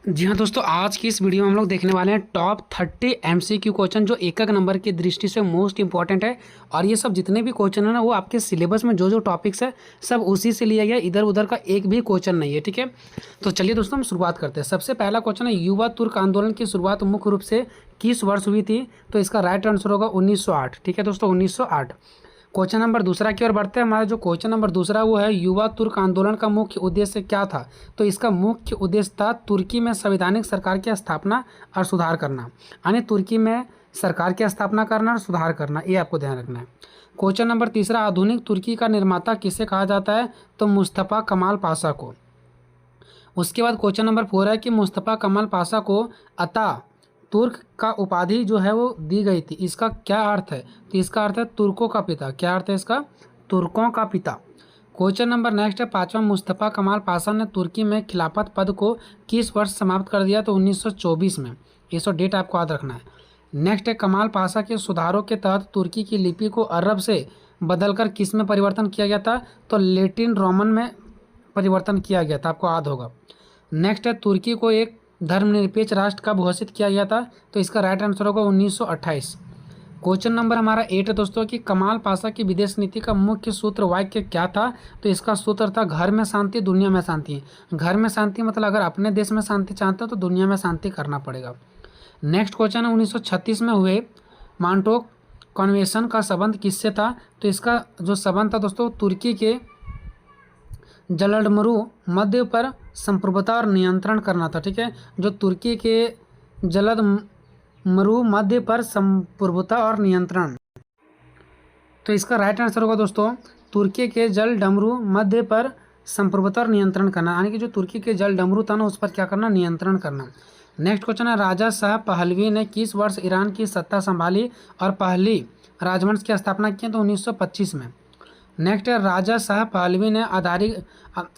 जी हाँ दोस्तों, आज की इस वीडियो में हम लोग देखने वाले हैं टॉप 30 एमसीक्यू क्वेश्चन जो एक एक नंबर की दृष्टि से मोस्ट इंपॉर्टेंट है। और ये सब जितने भी क्वेश्चन है ना, वो आपके सिलेबस में जो जो टॉपिक्स है सब उसी से लिया गया, इधर उधर का एक भी क्वेश्चन नहीं है। ठीक है, तो चलिए दोस्तों हम शुरुआत करते हैं। सबसे पहला क्वेश्चन है, युवा तुर्क आंदोलन की शुरुआत मुख्य रूप से किस वर्ष हुई थी? तो इसका राइट आंसर होगा 1908। ठीक है दोस्तों, 1908। क्वेश्चन नंबर दूसरा की ओर बढ़ते हैं। हमारा जो क्वेश्चन नंबर दूसरा वो है, युवा तुर्क आंदोलन का मुख्य उद्देश्य क्या था? तो इसका मुख्य उद्देश्य था तुर्की में संवैधानिक सरकार की स्थापना और सुधार करना, यानी तुर्की में सरकार की स्थापना करना और सुधार करना, ये आपको ध्यान रखना है। क्वेश्चन नंबर तीसरा, आधुनिक तुर्की का निर्माता किसे कहा जाता है? तो मुस्तफ़ा कमाल पाशा को। उसके बाद क्वेश्चन नंबर 4 है कि मुस्तफ़ा कमाल पाशा को अता तुर्क का उपाधि जो है वो दी गई थी, इसका क्या अर्थ है? तो इसका अर्थ है तुर्कों का पिता। क्या अर्थ है इसका? तुर्कों का पिता। क्वेश्चन नंबर नेक्स्ट है पांचवा, मुस्तफ़ा कमाल पाशा ने तुर्की में खिलाफत पद को किस वर्ष समाप्त कर दिया? तो 1924 में। ये सो डेट आपको याद रखना है। नेक्स्ट है, कमाल पाशा के सुधारों के तहत तुर्की की लिपि को अरब से बदलकर किस में परिवर्तन किया गया था? तो लेटिन रोमन में परिवर्तन किया गया था, आपको याद होगा। नेक्स्ट है, तुर्की को एक धर्मनिरपेक्ष राष्ट्र कब घोषित किया गया था? तो इसका राइट आंसर होगा 1928। क्वेश्चन नंबर हमारा 8 है दोस्तों कि कमाल पाशा की विदेश नीति का मुख्य सूत्र वाक्य क्या था? तो इसका सूत्र था, घर में शांति दुनिया में शांति। घर में शांति मतलब अगर अपने देश में शांति चाहते हो तो दुनिया में शांति करना पड़ेगा। नेक्स्ट क्वेश्चन है, 1936 में हुए मॉन्ट्रोग कन्वेंशन का संबंध किससे था? तो इसका जो संबंध था दोस्तों, तुर्की के जलडमरू मध्य पर संप्रभुता और नियंत्रण करना था। ठीक है, जो तुर्की के जलद मरु मध्य पर संप्रभुता और नियंत्रण, तो इसका राइट आंसर होगा दोस्तों, तुर्की के जल डमरू मध्य पर संप्रभुता और नियंत्रण करना, यानी कि जो तुर्की के जल डमरू था ना, उस पर क्या करना? नियंत्रण करना। नेक्स्ट क्वेश्चन है, राजा शाह पहलवी ने किस वर्ष ईरान की सत्ता संभाली और पहली राजवंश की स्थापना की? तो 1925 में। नेक्स्ट है, राजा शाह पहलवी ने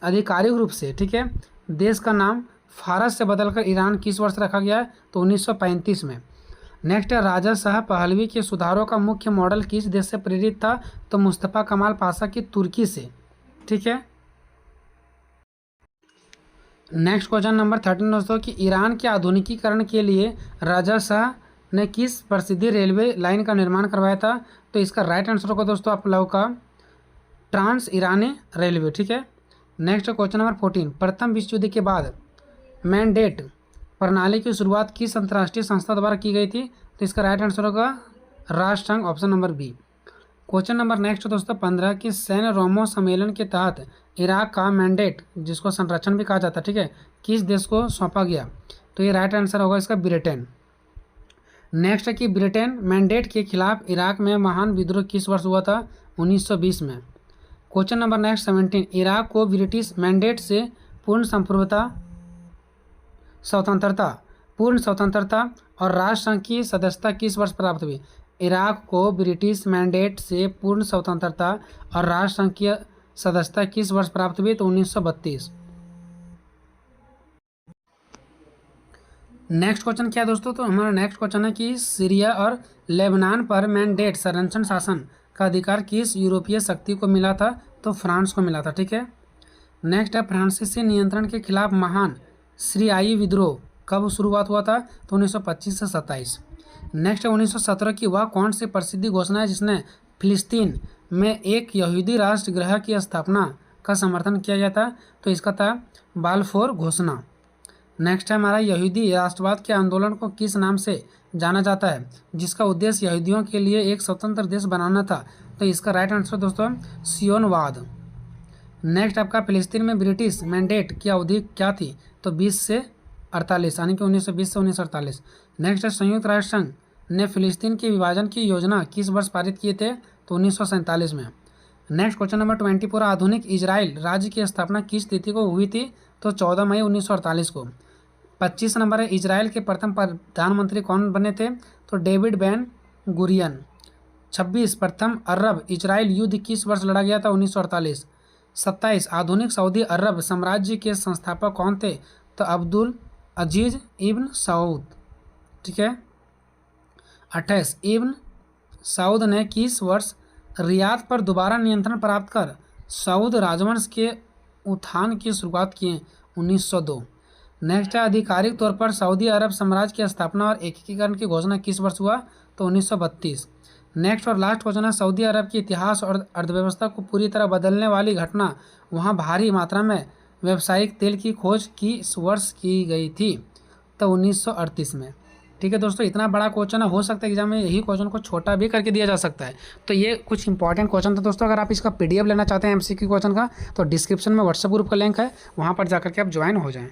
आधिकारिक रूप से, ठीक है, देश का नाम फारस से बदलकर ईरान किस वर्ष रखा गया? तो 1935 में। नेक्स्ट है, राजा शाह पहलवी के सुधारों का मुख्य मॉडल किस देश से प्रेरित था? तो मुस्तफ़ा कमाल पाशा की तुर्की से। ठीक है। नेक्स्ट क्वेश्चन नंबर 13 दोस्तों कि ईरान के आधुनिकीकरण के लिए राजा शाह ने किस प्रसिद्ध रेलवे लाइन का निर्माण करवाया था? तो इसका राइट आंसर होगा दोस्तों आप लोगों का ट्रांस ईरानी रेलवे। ठीक है। नेक्स्ट क्वेश्चन नंबर 14, प्रथम विश्व युद्ध के बाद मैंडेट प्रणाली की शुरुआत किस अंतर्राष्ट्रीय संस्था द्वारा की गई थी? तो इसका राइट आंसर होगा राष्ट्रसंघ, option number B. Question number next दोस्तों 15 कि सैन्य रोमो सम्मेलन के तहत इराक का मैंडेट, जिसको संरक्षण भी कहा जाता है, ठीक है, किस देश को सौंपा गया? तो ये राइट आंसर होगा इसका ब्रिटेन। नेक्स्ट है कि ब्रिटेन मैंडेट के खिलाफ इराक में महान विद्रोह किस वर्ष हुआ था? 1920 में। क्वेश्चन नंबर नेक्स्ट 17, इराक को ब्रिटिश मैंडेट से पूर्ण स्वतंत्रता और राष्ट्रसंघ की सदस्यता किस वर्ष प्राप्त हुई? इराक को ब्रिटिश मैंडेट से पूर्ण स्वतंत्रता और राष्ट्रसंघ की सदस्यता किस वर्ष प्राप्त हुई? तो 1932। नेक्स्ट क्वेश्चन क्या है दोस्तों? तो हमारा नेक्स्ट क्वेश्चन है कि सीरिया और लेबनान पर मैंडेट संरक्षण शासन का अधिकार किस यूरोपीय शक्ति को मिला था? तो फ्रांस को मिला था। ठीक है। नेक्स्ट है, फ्रांसीसी नियंत्रण के खिलाफ महान सीरियाई विद्रोह कब शुरुआत हुआ था? तो 1925 से 27। नेक्स्ट है, 1917 की वह कौन सी प्रसिद्ध घोषणा है जिसने फिलिस्तीन में एक यहूदी राष्ट्र गृह की स्थापना का समर्थन किया गया था? तो इसका था बाल्फोर घोषणा। नेक्स्ट है हमारा, यहूदी राष्ट्रवाद के आंदोलन को किस नाम से जाना जाता है जिसका उद्देश्य यहूदियों के लिए एक स्वतंत्र देश बनाना था? तो इसका राइट आंसर दोस्तों सियोनवाद। नेक्स्ट आपका, फिलिस्तीन में ब्रिटिश मैंडेट की अवधि क्या थी? तो 20 से 48, यानी कि 1920 से 1948। नेक्स्ट है, संयुक्त राष्ट्र संघ ने फिलिस्तीन के विभाजन की योजना किस वर्ष पारित किए थे? तो 1947 में। नेक्स्ट क्वेश्चन नंबर 24, आधुनिक इजराइल राज्य की स्थापना किस तिथि को हुई थी? तो 14 मई 1948 को। 25 नंबर है, इजराइल के प्रथम प्रधानमंत्री कौन बने थे? तो डेविड बेन गुरियन। 26, प्रथम अरब इजराइल युद्ध किस वर्ष लड़ा गया था? 1948। 27, आधुनिक सऊदी अरब साम्राज्य के संस्थापक कौन थे? तो अब्दुल अजीज इब्न सऊद। ठीक है। 28, इब्न सऊद ने किस वर्ष रियाद पर दोबारा नियंत्रण प्राप्त कर सऊद राजवंश के उत्थान की शुरुआत की? 1902। नेक्स्ट है आधिकारिक तौर पर सऊदी अरब साम्राज्य की स्थापना और एकीकरण की घोषणा किस वर्ष हुआ? तो 1932। नेक्स्ट और लास्ट क्वेश्चन है सऊदी अरब के इतिहास और अर्थव्यवस्था को पूरी तरह बदलने वाली घटना, वहाँ भारी मात्रा में व्यावसायिक तेल की खोज किस वर्ष की गई थी? तो 1938 में। ठीक है दोस्तों, इतना बड़ा क्वेश्चन है, हो सकता है एग्जाम में यही क्वेश्चन को छोटा भी करके दिया जा सकता है। तो ये कुछ इंपॉर्टेंट क्वेश्चन था दोस्तों। अगर आप इसका PDF लेना चाहते हैं MCQ क्वेश्चन का, तो डिस्क्रिप्शन में व्हाट्सएप ग्रुप का लिंक है, वहाँ पर जाकर के आप ज्वाइन हो जाएँ।